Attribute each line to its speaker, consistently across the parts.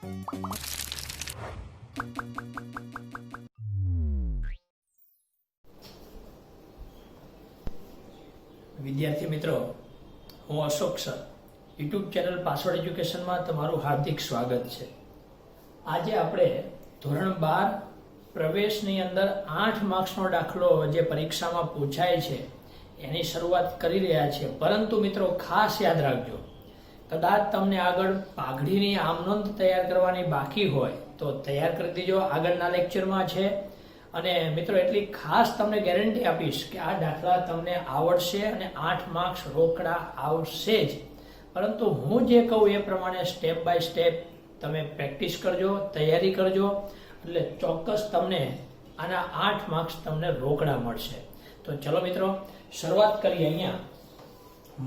Speaker 1: વિદ્યાર્થી મિત્રો, હું Ashok sir YouTube channel password એજ્યુકેશનમાં તમારું હાર્દિક સ્વાગત છે. આજે આપણે ધોરણ 12 પ્રવેશની અંદર 8 માર્ક્સનો દાખલો જે પરીક્ષામાં પૂછાય છે એની શરૂઆત કરી રહ્યા છીએ. પરંતુ મિત્રો ખાસ યાદ રાખજો, કદાચ તમને આગળ પાઘડીની આમનોંધ તૈયાર કરવાની બાકી હોય તો તૈયાર કરી દેજો, આગળના લેક્ચરમાં છે. અને મિત્રો એટલી ખાસ તમને ગેરંટી આપીશ કે આ દાખલા તમને આવડશે અને 8 માર્ક્સ રોકડા આવશે જ. પરંતુ હું જે કહું એ પ્રમાણે સ્ટેપ બાય સ્ટેપ તમે પ્રેક્ટિસ કરજો, તૈયારી કરજો, એટલે ચોક્કસ તમને આના 8 માર્ક્સ તમને રોકડા મળશે. તો ચલો મિત્રો શરૂઆત કરીએ. અહીંયા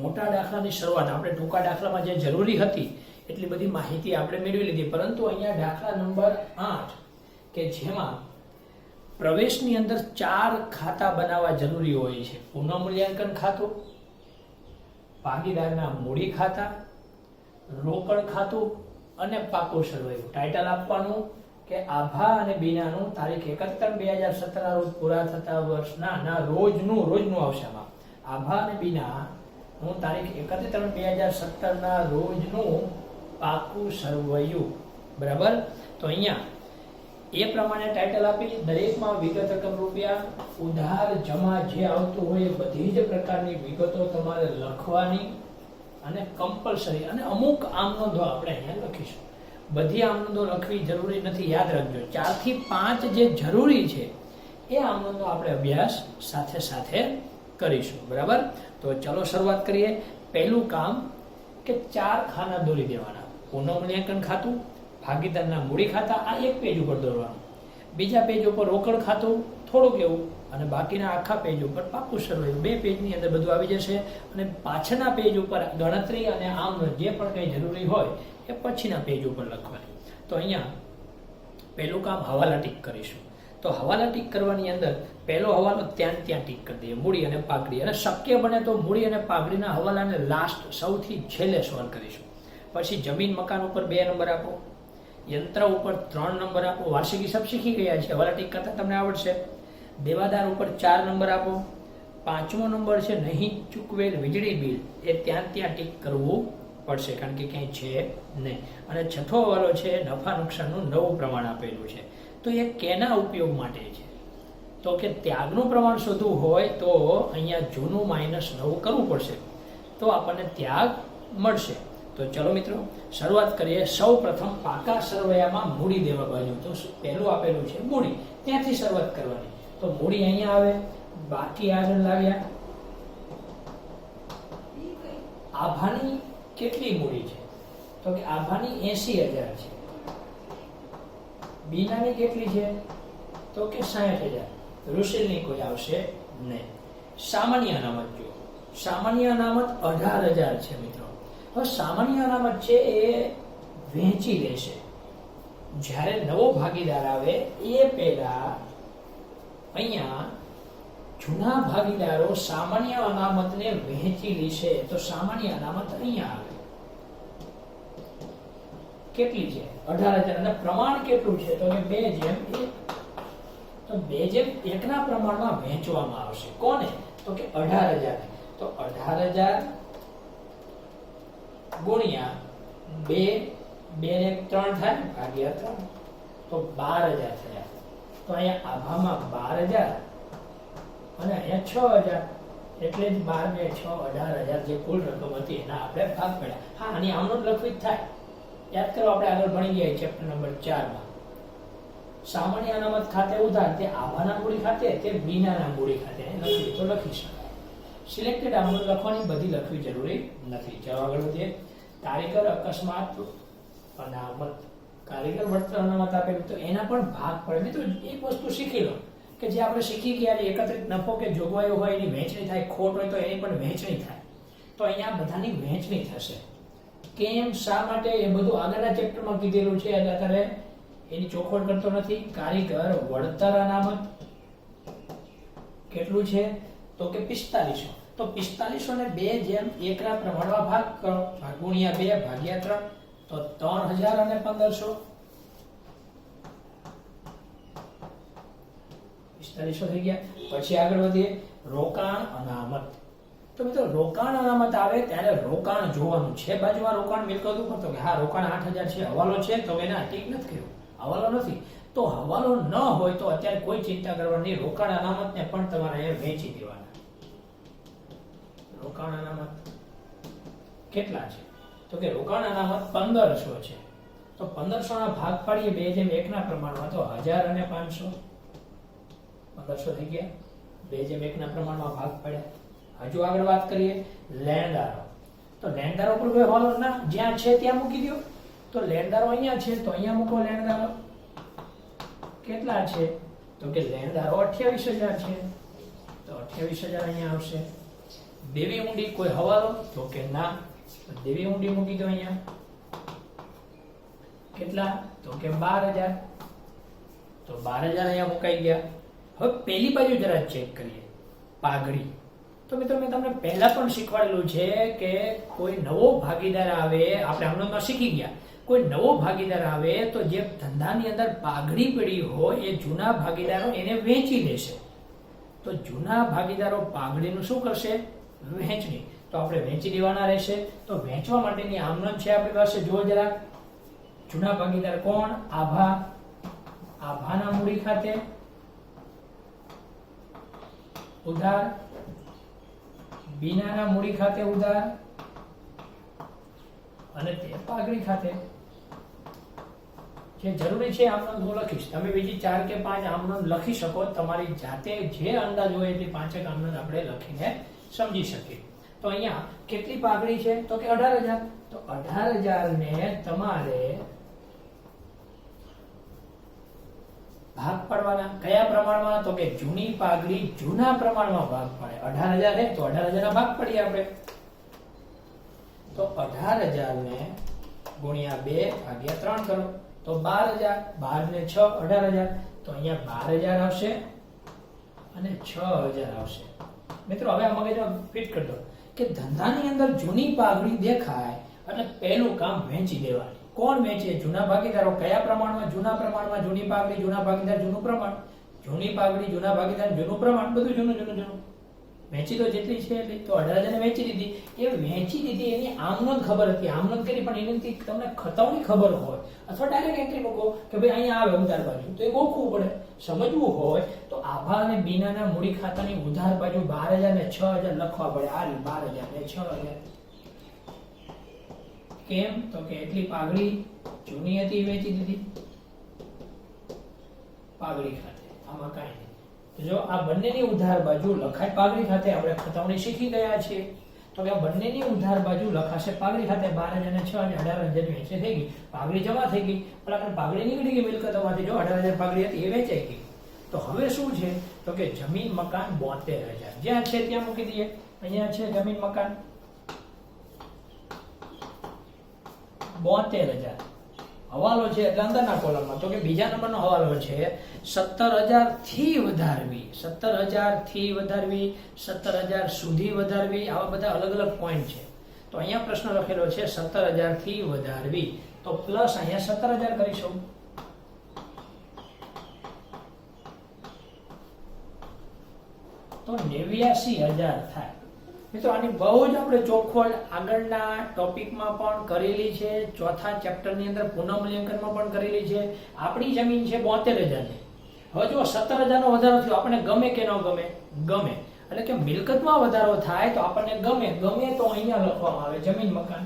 Speaker 1: મોટા દાખલાની શરૂઆત આપણે ટૂંકા દાખલામાં જે જરૂરી હતી એટલી બધી માહિતી આપણે મેળવી લીધી. પરંતુ અહીંયા દાખલા નંબર 8 કે જેમાં પ્રવેશની અંદર 4 ખાતા બનાવવા જરૂરી હોય છે: પુનઃમૂલ્યાંકન ખાતું, ભાગીદારના મૂડી ખાતા, રોકડ ખાતું અને પાકું સરવૈયું. ટાઇટલ આપવાનું કે આભા અને બીનાનું તારીખ 31/2017 ના રોજ પૂરા થતા વર્ષના રોજનું આવશે. આમાં આભા અને બીનાનું તારીખ 31/2017 ના રોજનું પાકું સરવૈયું. બરાબર. તો અહીંયા એ પ્રમાણે ટાઇટલ આપી દરેકમાં વિગત રકમ રૂપિયા ઉધાર જમા જે આવતું હોય એ બધી જ પ્રકારની વિગતો તમારે લખવાની અને કમ્પલસરી. અને અમુક આમનોંધો આપણે અહીંયા લખીશું. બધી આમનોંધો લખવી જરૂરી નથી, યાદ રાખજો. 4 થી 5 જે જરૂરી છે એ આમનોંધો આપણે અભ્યાસ સાથે સાથે કરીશું. બરાબર. તો ચલો શરૂઆત કરીએ. પહેલું કામ કે 4 ખાના દોરી દેવાના. પુનઃમૂલ્યાંકન ખાતું, ભાગીદારના મૂડી ખાતા, આ એક પેજ ઉપર દોરવાનું. બીજા પેજ ઉપર રોકડ ખાતું થોડુંક એવું, અને બાકીના આખા પેજ ઉપર પાકું સરવૈયું. 2 પેજની અંદર બધું આવી જશે. અને પાછળના પેજ ઉપર ગણતરી અને આમ જે પણ કંઈ જરૂરી હોય એ પછીના પેજ ઉપર લખવાની. તો અહીંયા પહેલું કામ હવાલા ટીક કરીશું. તો હવાલા ટીક કરવાની અંદર પહેલો હવાલો ત્યાં ટીક કરી દઈએ, મૂડી અને પાઘડી. અને શક્ય બને તો મૂડી અને પાઘડીના હવાલાને લાસ્ટ સૌથી છેલ્લે સોલ્વ કરીશું. પછી જમીન મકાન ઉપર 2 નંબર આપો, યંત્ર ઉપર 3 નંબર આપો. વાર્ષિક હિસાબ શીખી ગયા છે, હવાલા ટીક કરતા તમને આવડશે. દેવાદાર ઉપર 4 નંબર આપો. 5મો નંબર છે નહીં ચૂકવેલ વીજળી બિલ, એ ત્યાં ટીક કરવું પડશે કારણ કે ક્યાંય છે નહીં. અને 6થો હવાલો છે નફા નુકસાનનું નવું પ્રમાણ આપેલું છે. તો એ કેના ઉપયોગ માટે છે? તો કે ત્યાગનું પ્રમાણ શોધવું હોય તો અહીંયા જૂનું માઇનસ નવું કરવું પડશે, તો આપણને ત્યાગ મળશે. તો ચલો મિત્રો શરૂઆત કરીએ. સૌ પ્રથમ પાકા સરવૈયામાં મૂડી દેવા બાજુ. તો પહેલું આપેલું છે મૂડી, ત્યાંથી શરૂઆત કરવાની. તો મૂડી અહીંયા આવે, બાકી આગળ લાવ્યા. આભાની કેટલી મૂડી છે? તો કે આભાની 80,000 છે. બીનાની કેટલી છે? તો કે 60,000. રૂશિલની કોઈ આવશે નહીં. સામાન્ય અનામત જુઓ. સામાન્ય અનામત 18,000 છે મિત્રો. હવે સામાન્ય અનામત છે એ વહેંચી લેશે. જ્યારે નવો ભાગીદાર આવે એ પહેલા અહીંયા જૂના ભાગીદારો સામાન્ય અનામતને વહેંચી લેશે. તો સામાન્ય અનામત અહીંયા આવે. કેટલી છે? 18,000. અને પ્રમાણ કેટલું છે? તો કે 2:1. તો 2:1 ના પ્રમાણમાં વહેંચવામાં આવશે. કોને? તો કે 18,000. તો 18,000 ગુણ્યા 2, 2 ને 3 થાય, ભાગ્યા 3, તો 12,000 થયા. તો અહીંયા આભામાં 12,000 અને અહીંયા 6,000, એટલે જ 12 ને 6 18,000 જે કુલ રકમ હતી એના આપણે ભાગ પડ્યા. હા, આની આમનોંધ લખવી જ થાય. યાદ કરો, આપણે આગળ ભણી ગયા ચેપ્ટર નંબર 4 માં. સામાન્ય અનામત ખાતે ઉધાર, તે આભાના મૂડી ખાતે, તે બીનાના મૂડી ખાતે લખવી તો લખી શકાય. સિલેક્ટેડ આમનોંધ લખવાની, બધી લખવી જરૂરી નથી. ચાલો આગળ વધીએ. કારીગર અકસ્માત અનામત, કારીગર વળતર અનામત આપેલું તો એના પણ ભાગ પડે. મિત્રો એક વસ્તુ શીખી લો કે જે આપણે શીખી ગયા એકત્રિત નફો કે જોગવાઈઓ હોય એની વહેંચણી થાય, ખોટ હોય તો એની પણ વહેંચણી થાય. તો અહીંયા બધાની વહેંચણી થશે. કેમ, શા માટે, એ બધું આગળના ચેપ્ટરમાં કીધેલું છે, એટલે અત્યારે એની ચોખવટ કરતો નથી. કારીગર વળતર અનામત કેટલું છે? તો કે 4500. તો 4500 ને 2:1 ના પ્રમાણમાં ભાગ કરો, ગુણ્યા 2 ભાગ્યા 3, તો 3000 અને 1500 4500 થઈ ગયા. પછી આગળ વધીએ રોકાણ અનામત. તો મિત્રો રોકાણ અનામત આવે ત્યારે રોકાણ જોવાનું છે બાજુમાં રોકાણ મિલકત ઉપર તો કે હા રોકાણ 8000 છે હવાલો છે તો એના ટીક નથી કર્યું હવાલો નથી તો હવાલો ન હોય તો અત્યારે કોઈ ચિંતા કરવાની નહીં. રોકાણ અનામતને પણ તમારે અહીંયા વેચી દેવાના. રોકાણ અનામત કેટલા છે તો કે રોકાણ અનામત 1500 છે તો 1500 ના ભાગ પાડીએ 2:1 ના પ્રમાણમાં તો 1000 અને 500 1500 થઈ ગયા. 2:1 ના પ્રમાણમાં ભાગ પાડ્યા. હજુ આગળ વાત કરીએ લેણદારો. તો લેણદારો પર કોઈ હવાલો ના જ્યાં છે ત્યાં મૂકી દો. તો લેણદારો અહીંયા છે તો અહીંયા મૂકો લેણદારો. કેટલા છે તો કે લેણદારો 28000 છે તો 28000 અહીંયા આવશે. દેવી ઊંડી કોઈ હવાલો તો કે ના દેવી ઊંડી મૂકી દો અહીંયા. કેટલા તો કે 12000 તો 12000 અહીંયા મુકાઈ ગયા. હવે પેલી બાજુ જરા ચેક કરીએ પાઘડી. તો મિત્રો મેં તમને પહેલા પણ શીખવાડેલું છે કે કોઈ નવો ભાગીદાર આવે આપણે હમણાં શીખી ગયા કોઈ નવો ભાગીદાર આવે તો જે ધંધાની અંદર પાઘડી પડી હોય એ જૂના ભાગીદારો એને વેચી દેશે. તો જૂના ભાગીદારો પાઘડીનું શું કરશે વહેંચણી. તો આપણે વેચી દેવાના રહેશે. તો વેચવા માટેની આમનોંધ છે આપણી પાસે. જો જરા જૂના ભાગીદાર કોણ આભા. આભાના મૂડી ખાતે ઉધાર બીનાના મૂડી ખાતે ઉધાર અને તે પાઘડી ખાતે. જે જરૂરી છે આમનોંધ હું લખીશ. તમે બીજી 4 કે 5 આમનોંધ લખી શકો તમારી જાતે જે અંદાજ હોય એટલી 5 આમનોંધ આપણે લખીને સમજી શકીએ. તો અહીંયા કેટલી પાઘડી છે તો કે 18000 તો 18000 ને તમારે ભાગ પાડવાના. કયા પ્રમાણમાં તો કે જૂની પાઘડી જૂના પ્રમાણમાં ભાગ પાડે. 18000 હે તો 18000 ના ભાગ પાડીએ આપણે. તો 18000 ને ગુણ્યા 2 ભાગ્યા 3 કરો તો 12000. 12 ને 6 18000 તો અહીંયા 12000 આવશે અને 6000 આવશે. મિત્રો હવે આ મગજમાં ફિટ કરી દો કે ધંધાની અંદર જૂની પાઘડી દેખાય એટલે પહેલું કામ વેચી દેવાની. કોણ વેચે જૂના ભાગીદારો. કયા પ્રમાણમાં જૂના પ્રમાણમાં જૂની પાઘડી જૂના ભાગીદાર જૂનું પ્રમાણ જૂની પાઘડી જૂના ભાગીદાર જૂનું પ્રમાણ બધું જૂનું જૂનું જૂનું. વેચી તો જેટલી છે એટલી તો 18000 ને વેચી દીધી. એ વેચી દીધી એની આમનોંધ ખબર હતી આમનોંધ કરી પણ એનાથી તમને ખતવણી ખબર હોય અથવા ડાયરેક્ટ એન્ટ્રી મૂકો કે ભાઈ અહીંયા આવે ઉધાર બાજુ તો એ ગોખવું પડે. સમજવું હોય તો આભા અને બીનાના મૂડી ખાતાની ઉધાર બાજુ 12000 ને 6000 લખવા પડે. આ 12000 ને 6000 કેમ તો કે એટલી પાઘડી જૂની હતી વેચી દીધી પાઘડી ખાતે. આમાં કાંઈ નહીં. જો આ બંનેની ઉધાર બાજુ લખાય પાઘડી ખાતે. આપણે ખતવણી શીખી ગયા છીએ તો કે આ બંનેની ઉધાર બાજુ લખાશે પાઘડી ખાતે. 12000 ને 6000 18000 વેચે થઈ ગઈ પાઘડી જમા થઈ ગઈ પણ પાઘડી નીકળી ગઈ મિલકતોમાંથી. જો 18000 પાઘડી હતી એ વેચાઈ ગઈ. તો હવે શું છે તો કે જમીન મકાન 72000 જ્યાં છે ત્યાં મૂકી દઈએ. અહીંયા છે જમીન મકાન 72000 હવાલો છે એટલે અંદરના કોલમમાં તો કે બીજા નંબરનો હવાલો છે 17000 થી વધારવી 17000 થી વધારવી 17000 સુધી વધારવી. આવા બધા અલગ અલગ પોઈન્ટ છે. તો અહીંયા પ્રશ્ન લખેલો છે 17000 થી વધારવી તો પ્લસ અહીંયા 17000 કરીશું. તો 89000 થાય. મિત્રો આની બહુ જ આપણે ચોખવટ આગળના ટોપિકમાં પણ કરેલી છે. ચોથા ચેપ્ટરની અંદર પુનઃમૂલ્યાંકનમાં પણ કરેલી છે. આપણી જમીન છે 72000 ની. હવે જો 17000 નો વધારો થયો આપણને ગમે કે ન ગમે ગમે એટલે કે મિલકતમાં વધારો થાય તો આપણને ગમે તો અહીંયા લખવામાં આવે જમીન મકાન.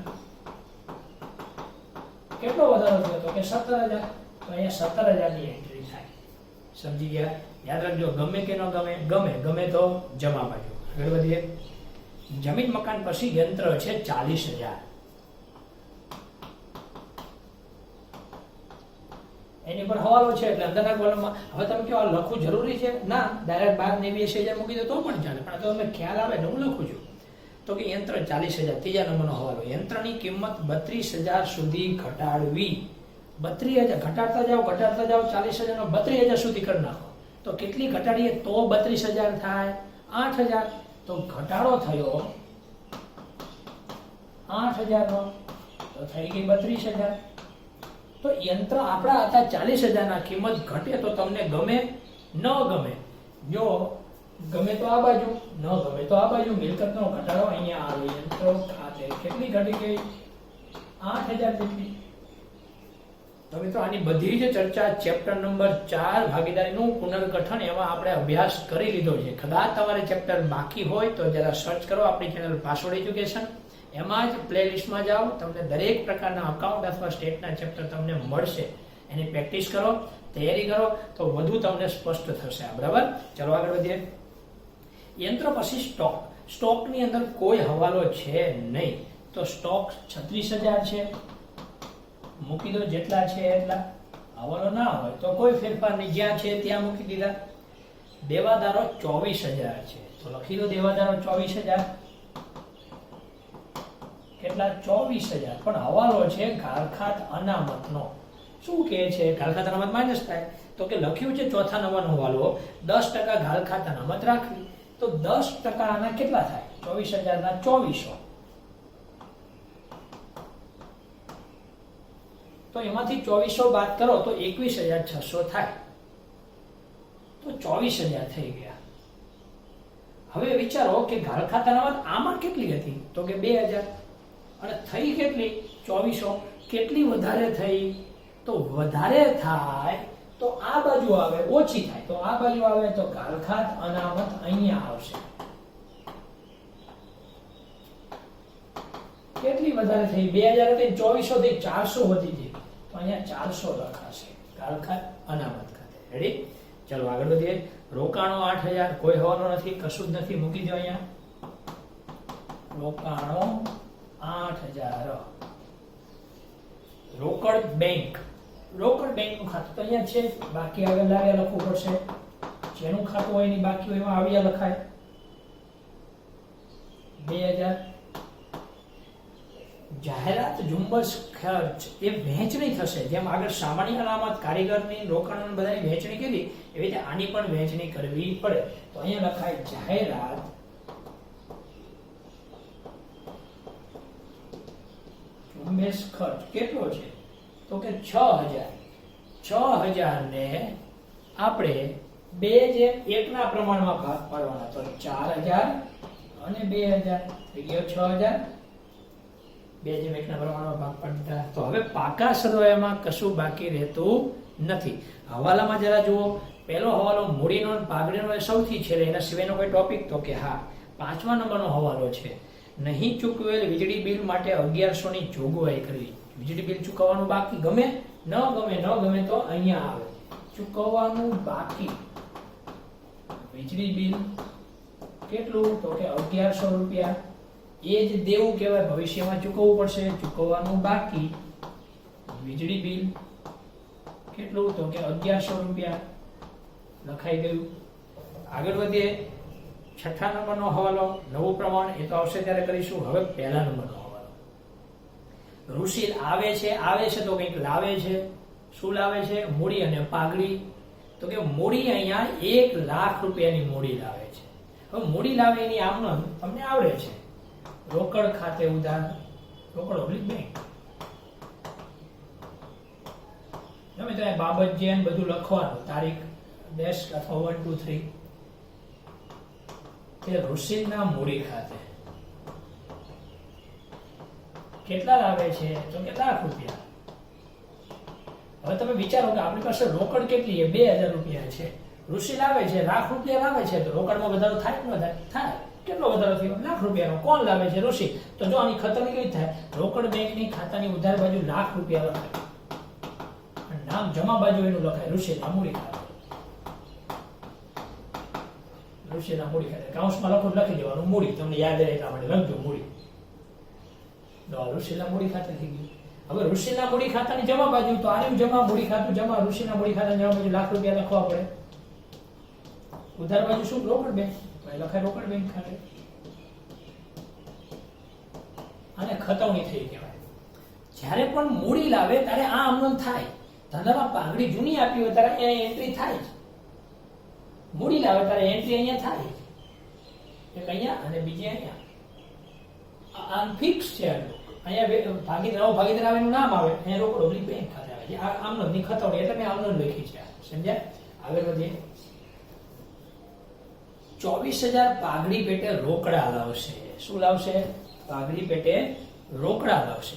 Speaker 1: કેટલો વધારો થયો તો કે 17000 તો અહીંયા 17000 ની એન્ટ્રી થાય. સમજી ગયા. યાદ રાખજો ગમે કે ન ગમે ગમે તો જમા બાજુ. આગળ વધીએ. જમીન મકાન પછી યંત્ર છે 40000. એની પર હવાલો છે એટલે અંદરના કોલમમાં. હવે તમે કહો લખવું જરૂરી છે ના ડાયરેક્ટ 12000 મૂકી દો તો પણ ચાલે પણ તો તમને ખ્યાલ આવે ને હું લખું છું. તો કે યંત્ર 40000 ત્રીજા નંબરનો હવાલો. યંત્રની કિંમત 32000 સુધી ઘટાડવી. 32000 ઘટાડતા જાઓ 40000 નો 32000 સુધી કરી નાખો તો કેટલી ઘટાડીએ તો 32000 થાય 8000. તો ઘટાડો થયો 8000 નો તો તો થઈ ગઈ 32,000. તો યંત્ર આપણા હતા 40,000 ના, કિંમત ઘટે તો તમને ગમે ન ગમે? જો ગમે તો આ બાજુ, ન ગમે તો આ બાજુ. મિલકતનો ઘટાડો અહીંયા આવે. યંત્રો ખાતે કેટલી ઘટી ગઈ? 8,000 જેટલી. તો મિત્રો આની બધી જ ચર્ચા ચેપ્ટર નંબર 4 ભાગીદારીનું પુનર્ગઠન એમાં આપણે અભ્યાસ કરી લીધો છે. કદાચ તમારે ચેપ્ટર બાકી હોય તો જરા સર્ચ કરો આપણી ચેનલ પાસવર્ડ એજ્યુકેશન, એમાં જ પ્લેલિસ્ટમાં જાઓ, તમને દરેક પ્રકારના અકાઉન્ટ અથવા સ્ટેટના ચેપ્ટર તમને મળશે. એની પ્રેક્ટિસ કરો, તૈયારી કરો તો વધુ તમને સ્પષ્ટ થશે. બરાબર, ચલો આગળ વધીએ. યંત્ર પછી સ્ટોક. સ્ટોકની અંદર કોઈ હવાલો છે નહીં, તો સ્ટોક 36,000 છે. મૂકી દો જેટલા છે એટલા. હવાલો ના હોય તો કોઈ ફેરફાર નહીં, જ્યાં છે ત્યાં મૂકી દીધા. દેવાદારો 24,000 છે, તો લખી દો દેવાદારો 24,000. કેટલા? 24,000. પણ હવાલો છે ઘાલખાત અનામતનો. શું કહે છે? ઘાલખાત અનામત માઇનસ થાય. તો કે લખ્યું છે ચોથા નંબરનો હવાલો 10% ઘાલખાત અનામત રાખવી. તો 10% આના કેટલા થાય? 24,000 ના 2400. તો એમાંથી 2400 બાદ કરો તો 21,600 થાય. તો 24,000 થઈ ગયા. હવે વિચારો કે ઘાલખાત અનામત આમાં કેટલી હતી? તો કે 2,000. અને થઈ કેટલી? 2400. કેટલી વધારે થઈ? તો વધારે થાય તો આ બાજુ આવે, ઓછી થાય તો આ બાજુ આવે. તો ઘાલખાત અનામત અહીંયા આવશે. કેટલી વધારે થઈ? 2,000 હતી, 2400 થી 400 વધી ગઈ. તો અહીંયા 400 લખાશે ઘાલખાત અનામત ખાતે. રેડી? ચલો આગળ વધીએ. રોકાણો 8,000, કોઈ હવાલો નથી, કશું જ નથી, મૂકી દો અહીંયા. રોકાણો 8,000. રોકડ બેંક. રોકડ બેંકનું ખાતું તો અહીંયા છે, બાકી આગળ લાવ્યા લખવું પડશે. જેનું ખાતું હોય એની બાકી હોય એમાં આવ્યા લખાય. 2,000. જાહેરાત ઝુંબશ ખર્ચ એ વહેંચણી થશે. જેમ આગળ સામાન્ય અનામત, કારીગરની, રોકાણ બધાની વહેંચણી કરી, એવી રીતે આની પણ વહેંચણી કરવી પડે. તો અહીંયા લખાય જાહેરાત ઝુંબેશ ખર્ચ. કેટલો છે? તો કે 6,000. 6,000 ને આપણે 2:1 ના પ્રમાણમાં ભાગ પાડવાના. તો 4,000 અને 2,000 થઈ ગયો 6,000. 2:1 ના પ્રમાણમાં ભાગ પાડી દીધા. તો હવે પાકા સરવાળામાં કશું બાકી રહેતું નથી. હવાલામાં જરા જુઓ. પહેલો હવાલો મૂડીનો પાઘડીનો સૌથી છેલ્લે, એના સિવાયનો કોઈ ટોપિક? તો કે હા, 5મા નંબરનો હવાલો છે. નહીં ચૂકવેલ વીજળી બિલ માટે 1100 ની જોગવાઈ કરવી. વીજળી બિલ ચૂકવવાનું બાકી, ગમે ન ગમે તો અહીંયા આવે. ચૂકવવાનું બાકી વીજળી બિલ કેટલું? તો કે 1100 રૂપિયા. એ જ દેવું કહેવાય, ભવિષ્યમાં ચૂકવવું પડશે. ચૂકવવાનું બાકી વીજળી બિલ કેટલું? તો કે 1100 રૂપિયા. લખાઈ ગયું. આગળ વધીએ. 6થા નંબરનો હવાલો, નવું પ્રમાણ, એ તો આવશે ત્યારે કરીશું. હવે પહેલા નંબરનો હવાલો. ઋષિલ આવે છે તો કંઈક લાવે છે. શું લાવે છે? મૂડી અને પાઘડી. તો કે મૂડી અહીંયા 1 લાખ રૂપિયાની મૂડી લાવે છે. હવે મૂડી લાવે એની આમનો તમને આવડે છે. રોકડ ખાતે ઉધાર, રોકડ ઓબ્લિક બેંક. ગમે તો બાબત જે બધું લખવાનું, તારીખ ડેશ અથવા 1 2 3. તે ઋષિના મૂડી ખાતે કેટલા લાવે છે? તો કે લાખ રૂપિયા. હવે તમે વિચારો કે આપણી પાસે રોકડ કેટલી છે? 2,000 રૂપિયા છે. ઋષિ લાવે છે, લાખ રૂપિયા લાવે છે, તો રોકડમાં વધારો થાય કે ન થાય? થાય. કેટલો વધારો થયો? લાખ રૂપિયાનો. કોણ લાવે છે? ઋષિ. તો જો આની ખતરની કઈ થાય? રોકડ બેંકની ખાતાની ઉધાર બાજુ લાખ રૂપિયા લખાય, નામ જમા બાજુ એનું લખાય ઋષિના મૂડી ખાતે. ઋષિના મૂડી ખાતે કાઉન્સમાં લખી દેવાનું મૂડી. તમને યાદ રહે એટલા માટે લખજો મૂડી. ઋષિના મૂડી ખાતે થઈ ગયું. હવે ઋષિના મૂડી ખાતાની જમા બાજુ, તો આની જમા, મૂડી ખાતું જમા, ઋષિના મૂડી ખાતાની જમા બાજુ લાખ રૂપિયા લખવા પડે. ઉધાર બાજુ શું? રોકડ બેંક. લખાય રોકડ બેંક ખાતે. આને ખતવણી થઈ કહેવાય. જ્યારે પણ મૂડી લાવે ત્યારે આ અમલ થાય. ધંધામાં પાઘડી જૂની આપી હોય ત્યારે અહીંયા એન્ટ્રી થાય જ. મૂડી લાવે ત્યારે એન્ટ્રી અહીંયા થાય. એક અહીંયા અને બીજી અહીંયા. આ ફિક્સ છે. અહીંયા ભાગીદાર ભાગીદાર આવે એનું નામ આવે, અહીંયા રોકડ ઓબ્લિક બેંક ખાતે આવે છે. આ આમનોંધની ખતવણી એટલે મેં આમનોંધ લખી છે. સમજ્યા? આગળ વધીએ. 24,000 પાઘડી પેટે રોકડા લાવશે. શું લાવશે? પાઘડી પેટે રોકડા લાવશે.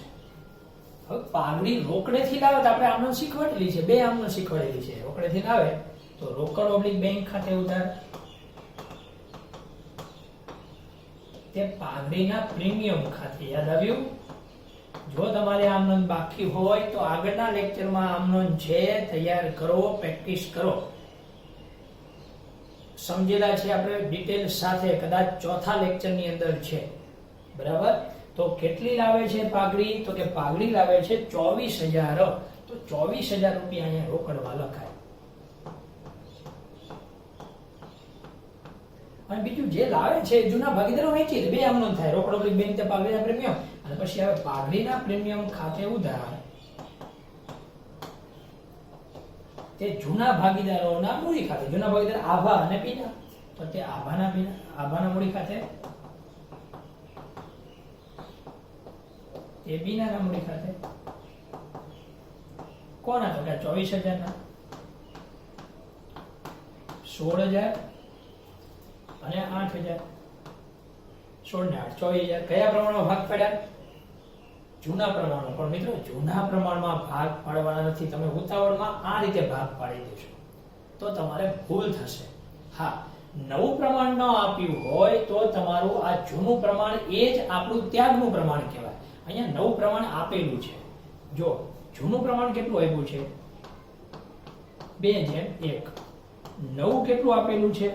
Speaker 1: હવે પાઘડી રોકડેથી લાવે તો આપણે આમનોંધ શીખવાડેલી છે, બે આમનોંધ શીખવાડેલી છે. રોકડેથી લાવે તો રોકડ ઓબ્લિક બેંક ખાતે ઉધાર, તે પાઘડીના પ્રીમિયમ ખાતે. યાદ આવ્યું? જો તમારે આમનોંધ બાકી હોય તો આગળના લેક્ચરમાં આમનોંધ છે, તૈયાર કરો, પ્રેક્ટિસ કરો. સમજેલા છે આપણે ડિટેલ સાથે, કદાચ ચોથા લેક્ચરની અંદર છે. બરાબર? તો કેટલી લાવે છે પાઘડી? તો કે પાઘડી લાવે છે 24,000. તો 24,000 રૂપિયા અહીંયા રોકડમાં લખાય. અને બીજું જે લાવે છે જૂના ભાગીદારો વેચી દે, બે આમનોંધ થાય. રોકડ ઓબ્લિક બેંક તે પાઘડીના પ્રીમિયમ, અને પછી આવે પાઘડીના પ્રીમિયમ ખાતે ઉધાર, તે જૂના ભાગીદારોના મૂડી ખાતે. જૂના ભાગીદાર આભા અને બીના, તો તે આભાના મૂડી ખાતે, તે બીનાના મૂડી ખાતે. કોના? તો કે 24,000 ના, 16,000 અને 8,000. 16 ને 8 24,000. કયા પ્રમાણમાં ભાગ પાડ્યા? જૂના પ્રમાણમાં. પણ મિત્રો જૂના પ્રમાણમાં ભાગ પાડવાના નથી. તમે ઉતાવળમાં આ રીતે ભાગ પાડી દેશો તો તમારે ભૂલ થશે. હા, નવું પ્રમાણ ન આપ્યું હોય તો તમારું આ જૂનું પ્રમાણ એ જ આપણું ત્યાગનું પ્રમાણ કહેવાય. અહીંયા નવું પ્રમાણ આપેલું છે. જો જૂનું પ્રમાણ કેટલું આપ્યું છે? 2:1. નવું કેટલું આપેલું છે?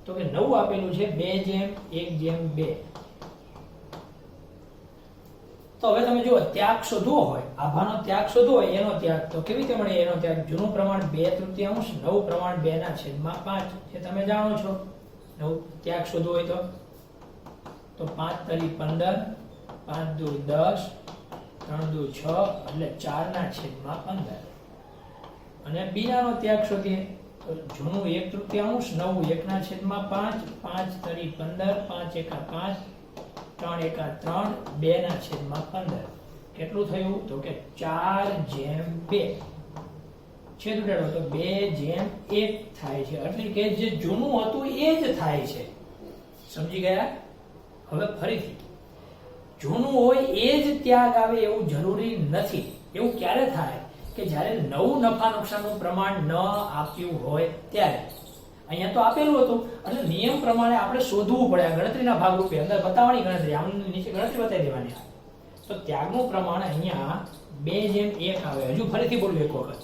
Speaker 1: તો કે નવું આપેલું છે 2:1:2. તો હવે તમે જો ત્યાગ શોધવો હોય, આભાનો ત્યાગ શોધવો હોય, એનો ત્યાગ તો કેવી રીતે મળે? એનો ત્યાગ જૂનું પ્રમાણ 2/3, નવું પ્રમાણ 2/5, જે તમે જાણો છો. નવું ત્યાગ શોધવો હોય તો 5 તરી 15, 5 દુ 10, 3 દુ 6 એટલે 4/15. અને બીજાનો ત્યાગ શોધીએ તો જૂનું 1/3, નવું 1/5, 5 તરી 15, 5 એકા 5, 3 એકા 3, 2/15. કેટલું થયું? તો કે 4/2. છેદ ઉડાડો તો 2/1 થાય છે. એટલે કે જે જૂનું હતું એ જ થાય છે. સમજી ગયા? હવે ફરીથી, જૂનું હોય એ જ ત્યાગ આવે એવું જરૂરી નથી. એવું ક્યારે થાય? કે જ્યારે નવું નફા નુકસાનનું પ્રમાણ ન આપ્યું હોય ત્યારે. અહીંયા તો આપેલું હતું એટલે નિયમ પ્રમાણે આપણે શોધવું પડે. આ ગણતરીના ભાગરૂપે અંદર બતાવવાની ગણતરી, આમ નીચે ગણતરી બતાવી દેવાની. તો ત્યાગનું પ્રમાણ અહીંયા 2/1 આવે. હજુ ફરીથી બોલું એક વખત.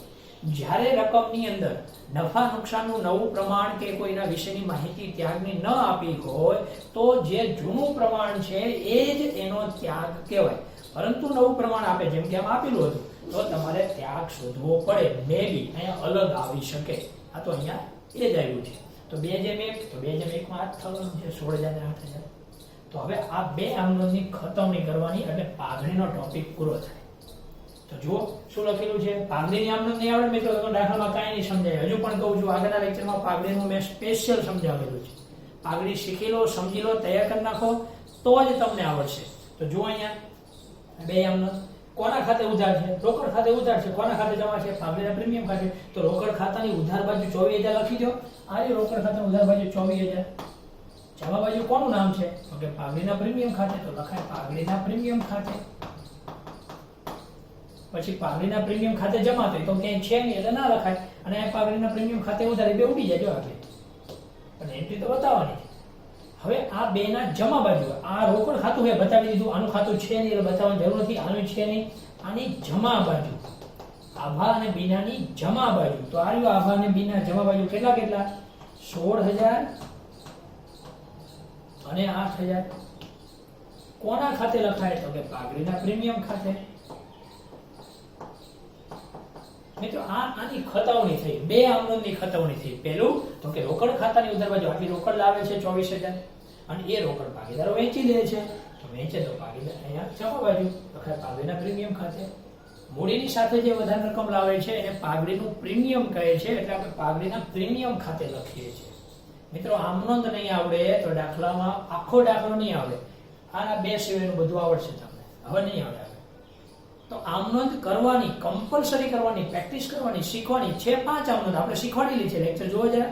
Speaker 1: જ્યારે રકમની અંદર નફા નુકસાનનું નવું પ્રમાણ કે કોઈના વિશેની માહિતી ત્યાગની ન આપી હોય તો જે જૂનું પ્રમાણ છે એ જ એનો ત્યાગ કહેવાય. પરંતુ નવું પ્રમાણ આપે, જેમ કે આમ આપેલું હતું, તો તમારે ત્યાગ શોધવો પડે. મે બી અહીંયા અલગ આવી શકે. આ તો અહીંયા એ જ આવ્યું છે. તો 2/1, તો 2/1 માં 8 થવાનું છે, 16,000 ને 8,000. તો હવે આ બે આમનોંધની ખતવણી કરવાની એટલે પાઘડીનો ટોપિક પૂરો થાય. તો જુઓ શું લખેલું છે. પાઘડીની આમનોંધ નહીં આવડે મિત્રો તો દાખલામાં કાંઈ નહીં સમજાય. હજુ પણ કહું છું, આગળના લેક્ચરમાં પાઘડીનું મેં સ્પેશિયલ સમજાવેલું છે. પાઘડી શીખી લો, સમજી લો, તૈયાર કરી નાખો તો જ તમને આવડશે. તો જુઓ અહીંયા બે આમનોંધ. કોના ખાતે ઉધાર છે? રોકડ ખાતે ઉધાર છે. કોના ખાતે જમા છે? પાઘડીના પ્રીમિયમ ખાતે. તો રોકડ ખાતાની ઉધાર બાજુ 24,000 લખી દો. આ જે રોકડ ખાતાની ઉધાર બાજુ 24,000. જમા બાજુ કોનું નામ છે? તો કે પાઘડીના પ્રીમિયમ ખાતે. તો લખાય પાઘડીના પ્રીમિયમ ખાતે. પછી પાઘડીના પ્રીમિયમ ખાતે જમા થઈ તો ક્યાંય છે નહીં એટલે ના લખાય. અને આ પાઘડીના પ્રીમિયમ ખાતે ઉધાર, બે ઉડી જાય જો આગળ. પણ એન્ટ્રી તો બતાવવાની છે. હવે આ બે ના જમા બાજુ, આ રોકડ ખાતું છે બતાવી દીધું, આનું ખાતું છે નહીં એટલે બતાવવાની જરૂર નથી. આનું છે નહીં. આની જમા બાજુ, આભા અને બીનાની જમા બાજુ. તો આ રહ્યું આભા અને બીના જમા બાજુ. કેટલા કેટલા? 16,000 અને 8,000. કોના ખાતે લખાય? તો કે પાઘડીના પ્રીમિયમ ખાતે. મિત્રો આની ખતવણી થઈ, બે આમનોંધની ખતવણી થઈ. પહેલું તો કે રોકડ ખાતાની ઉધાર બાજુ આટલી રોકડ લાવે છે 24,000 અને એ રોકડ ભાગીદારો વેચી લે છે. તો વેચે તો ભાગીદાર અહીંયા જમા બાજુ લખાય પાઘડીના પ્રીમિયમ ખાતે. મૂડીની સાથે જે વધારે રકમ લાવે છે એને પાઘડીનું પ્રીમિયમ કહે છે, એટલે આપણે પાઘડીના પ્રીમિયમ ખાતે લખીએ છીએ. મિત્રો આમનોંધ નહીં આવડે તો દાખલામાં આખો દાખલો નહીં આવડે. આના બે સિવાયનું બધું આવડશે તમને. હવે નહીં આવડે. તો આમ નોંધ કરવાની, કમ્પલસરી કરવાની, પ્રેક્ટિસ કરવાની, શીખવાની છે 5 આમ નોંધ આપણે શીખવાડેલી છે. લેક્ચર જોવો જરા.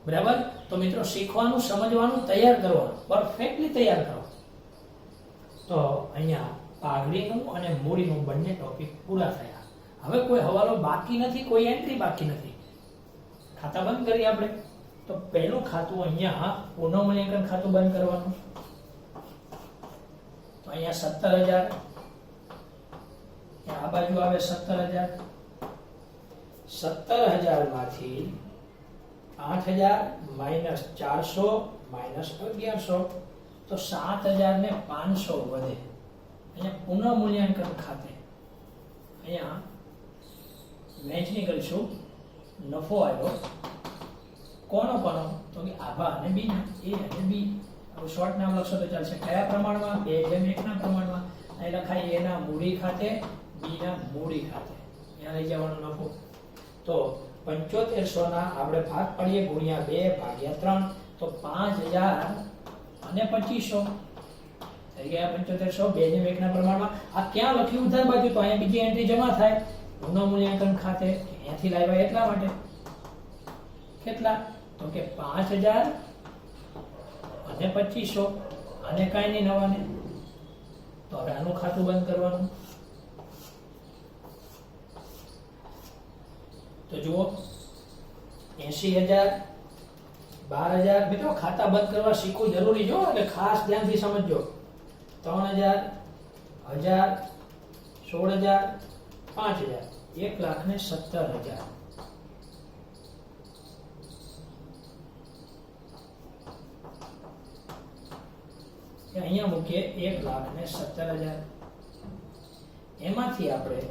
Speaker 1: બરાબર. તો મિત્રો શીખવાનું, સમજવાનું, તૈયાર કરવાનું, પરફેક્ટલી તૈયાર કરો. તો અહીંયા પાઘડીનું અને મૂડીનું બંને ટોપિક પૂરા થયા. હવે કોઈ હવાલો બાકી નથી, કોઈ એન્ટ્રી બાકી નથી. ખાતા બંધ કરીએ આપણે. તો પહેલું ખાતું અહીંયા પુનઃમૂલ્યાંકન ખાતું બંધ કરવાનું. તો અહીંયા 17,000, આ બાજુ આવે 17,000. 17,000 માંથી 8,000 માઇનસ 400 માઇનસ 1100, તો 7,500 વધે. અહીંયા પુનઃમૂલ્યાંકન ખાતે અહીંયા વહેંચણી કરીશું. નફો આવ્યો કોનો કોનો? તો કે આભા અને બી ના, એ અને બી. હવે શોર્ટ નામ લખશો તો ચાલશે. કયા પ્રમાણમાં? 2:1 ના પ્રમાણમાં. અહીં લખાય એ ના મૂડી ખાતે, બી ના મૂડી ખાતે. અહીંયા લઈ જવાનો નફો. તો 7500 ના આપણે ભાગ પાડીએ ગુણ્યા 2 ભાગ્યા 3, તો 5,000 અને 2500 થઈ ગયા. 7500 2:1 ના પ્રમાણમાં. આ ક્યાં લખ્યું ઉધાર બાજુ? તો અહીંયા બીજી એન્ટ્રી જમા થાય પુનઃમૂલ્યાંકન ખાતે. અહીંયાથી લાવ્યા એટલા માટે. કેટલા? તો કે 5,000 અને 2500. અને કાંઈ નહીં નવાને. તો હવે આનું ખાતું બંધ કરવાનું. તો જુઓ 80,000, 12,000. મિત્રો ખાતા બંધ કરવા શીખવું જરૂરી જો, એટલે ખાસ ધ્યાનથી સમજજો. 3,000, 1,000, 16,000, 5,000, 1,17,000. અહીંયા મૂકીએ 1,17,000. એમાંથી આપણે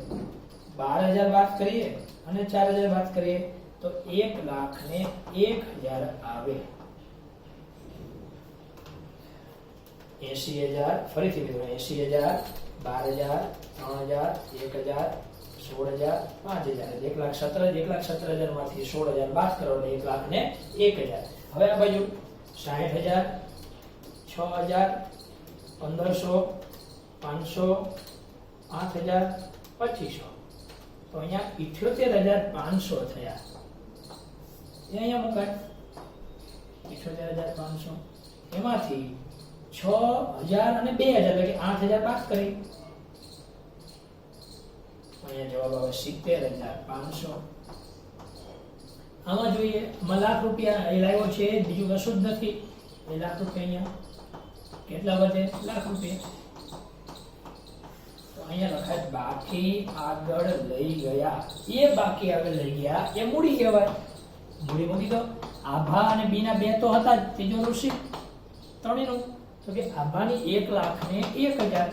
Speaker 1: 12,000 બાદ કરીએ અને 4,000 બાદ કરીએ તો 1,01,000 આવે. 80,000, ફરીથી મિત્રો 80,000, 12,000, 3,000, 1,000, 16,000, 5,000. 1,17,000 માંથી 16,000 બાદ કરો એટલે 1,01,000. હવે આ બાજુ 60,000, 6,000, 1,500, 500, 8,000, 2,500. તો અહીંયા 78,500 થયા. એ અહીંયા મુકાય 78,500. એમાંથી 6,000 અને 2,000 એટલે કે 8,000 બાદ કરી. અહીંયા જવાબ આવે 70,500. આમાં જોઈએ લાખ રૂપિયા એ લાવ્યો છે, બીજું કશું જ નથી. એ લાખ રૂપિયા અહીંયા કેટલા વધે? લાખ રૂપિયા. તો અહીંયા લખાય બાકી આગળ લઈ ગયા. એ બાકી આગળ લઈ ગયા એ મૂડી કહેવાય. મૂડી મૂકી દો. આભા અને બી ના બે તો હતા જ, ત્રીજો ઋષિ ત્રણેયનું. તો કે આભાની 1,00,000 ને 1,000,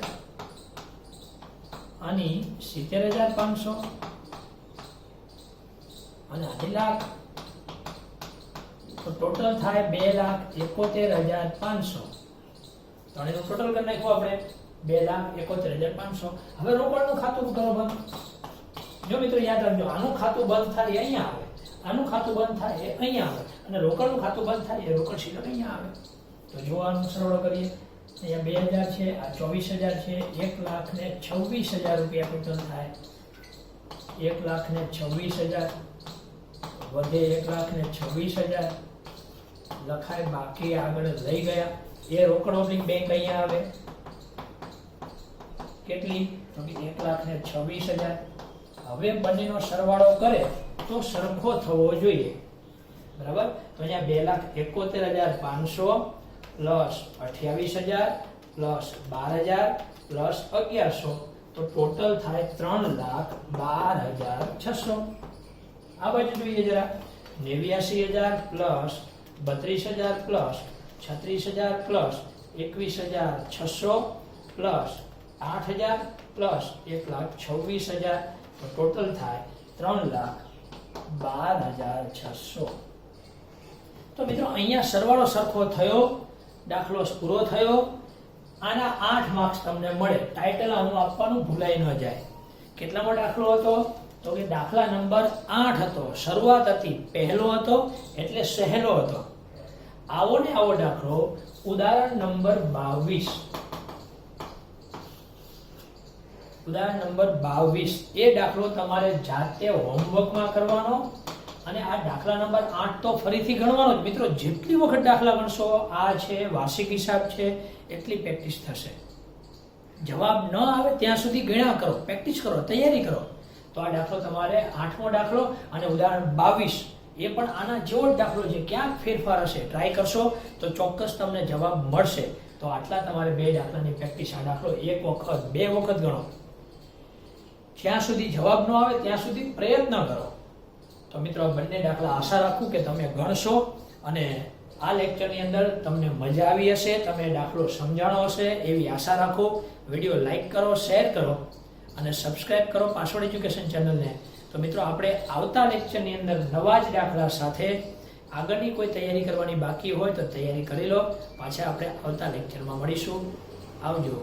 Speaker 1: આની 70,500 અને આની લાખ. તો ટોટલ થાય 2,71,500. ત્રણેયનું ટોટલ કરી નાખ્યું આપણે 2,71,500. હવે રોકડનું ખાતું કરો બંધ. જો મિત્રો યાદ રાખજો, આનું ખાતું બંધ થાય અહીંયા આવે, આનું ખાતું બંધ થાય એ અહીંયા આવે, અને રોકડનું ખાતું બંધ થાય એ રોકડ શીલક અહીંયા આવે. તો જો આનું સરળ કરીએ, અહીંયા 2,000 છે, આ 24,000 છે, 1,26,000 રૂપિયા ટોટલ થાય. 1,26,000 વધે 1,26,000 લખાય બાકી આગળ લઈ ગયા. એ રોકડ ઓપનિંગ બેંક અહીંયા આવે. કેટલી? તો કે 1,26,000. હવે બંનેનો સરવાળો કરે તો સરખો થવો જોઈએ. બરાબર. તો અહીંયા 2,71,500 પ્લસ 28,000 પ્લસ 12,000 પ્લસ 1,100, તો ટોટલ થાય 3,12,600. આ બાજુ જોઈએ જરા. 89,000 plus 32,000 plus 36,000 plus 21,600 plus 8,000 plus 1,26,000, તો ટોટલ થાય 3,12,600. તો મિત્રો અહીંયા સરવાળો સરખો થયો, દાખલો પૂરો થયો. આના 8 માર્ક્સ તમને મળે. ટાઇટલ આનું આપવાનું ભૂલાઈ ન જાય. કેટલામો દાખલો હતો? તો કે દાખલા નંબર 8 હતો. શરૂઆત હતી, પહેલો હતો એટલે સહેલો હતો. આવો ને આવો દાખલો ઉદાહરણ નંબર 22. ઉદાહરણ નંબર 22 એ દાખલો તમારે જાતે હોમવર્કમાં કરવાનો અને આ દાખલા નંબર 8 તો ફરીથી ગણવાનો જ. મિત્રો જેટલી વખત દાખલા ગણશો, આ છે વાર્ષિક હિસાબ છે, એટલી પ્રેક્ટિસ થશે. જવાબ ન આવે ત્યાં સુધી ગણ્યા કરો, પ્રેક્ટિસ કરો, તૈયારી કરો. તો આ દાખલો તમારે 8મો દાખલો અને ઉદાહરણ 22 એ પણ આના જેવો જ દાખલો છે. ક્યાંક ફેરફાર હશે, ટ્રાય કરશો તો ચોક્કસ તમને જવાબ મળશે. તો આટલા તમારે 2 દાખલાની પ્રેક્ટિસ. આ દાખલો 1 વખત 2 વખત ગણો, જ્યાં સુધી જવાબ ન આવે ત્યાં સુધી પ્રયત્ન કરો. તો મિત્રો બંને દાખલા આશા રાખું કે તમે ગણશો અને આ લેક્ચરની અંદર તમને મજા આવી હશે, તમે દાખલો સમજાણો હશે એવી આશા રાખો. વિડીયો લાઈક કરો, શેર કરો અને સબસ્ક્રાઇબ કરો પાસવર્ડ એજ્યુકેશન ચેનલને. તો મિત્રો આપણે આવતા લેક્ચરની અંદર નવા જ દાખલા સાથે આગળની કોઈ તૈયારી કરવાની બાકી હોય તો તૈયારી કરી લો. પાછા આપણે આવતા લેક્ચરમાં મળીશું. આવજો.